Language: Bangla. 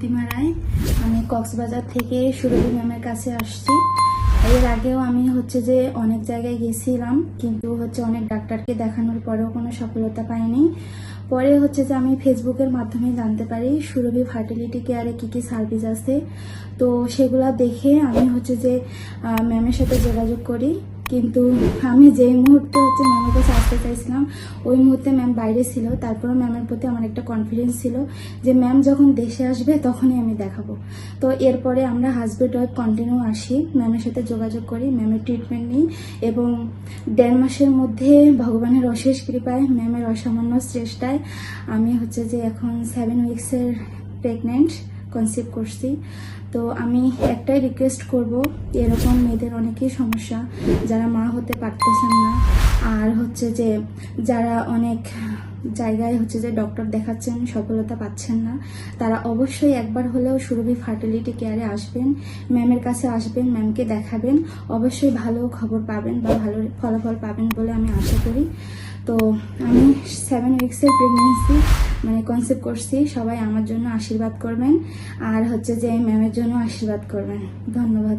প্রতিমা রায়। আমি কক্সবাজার থেকে সুরভি ম্যামের কাছে আসছি। এর আগেও আমি যে অনেক জায়গায় গেছিলাম, কিন্তু অনেক ডাক্তারকে দেখানোর পরেও কোনো সফলতা পাইনি। পরে যে আমি ফেসবুকের মাধ্যমে জানতে পারি সুরভি ফার্টিলিটি কেয়ারে কি কি সার্ভিস আছে। তো সেগুলো দেখে আমি যে ম্যামের সাথে যোগাযোগ করি। কিন্তু আমি যেই মুহূর্তে ম্যামের কাছে আসতে চাইছিলাম ওই মুহূর্তে ম্যাম বাইরে ছিল। তারপরেও ম্যামের প্রতি আমার একটা কনফিডেন্স ছিল যে ম্যাম যখন দেশে আসবে তখনই আমি দেখাবো। তো এরপরে আমরা হাজব্যান্ড ওয়াইফ কন্টিনিউ আসি, ম্যামের সাথে যোগাযোগ করি, ম্যামের ট্রিটমেন্ট নিই এবং 1.5 মাসের মধ্যে ভগবানের অশেষ কৃপায়, ম্যামের অসামান্য চেষ্টায় আমি যে এখন 7 উইক্সের প্রেগনেন্ট কনসিভ করছি। তো আমি একটাই রিকোয়েস্ট করব, এরকম মেয়েদের অনেকেই সমস্যা, যারা মা হতে পারতেছেন না, আর যে যারা অনেক জায়গায় যে ডক্টর দেখাচ্ছেন সফলতা পাচ্ছেন না, তারা অবশ্যই একবার হলেও সুরভি ফার্টিলিটি কেয়ারে আসবেন, ম্যামের কাছে আসবেন, ম্যামকে দেখাবেন। অবশ্যই ভালো খবর পাবেন বা ভালো ফলাফল পাবেন বলে আমি আশা করি। তো আমি 7 উইক্সের প্রেগনেন্সি কনসেপ্ট করছি। সবাই আমার জন্য আশীর্বাদ করবেন, আর যে ম্যামের জন্য আশীর্বাদ করবেন। ধন্যবাদ।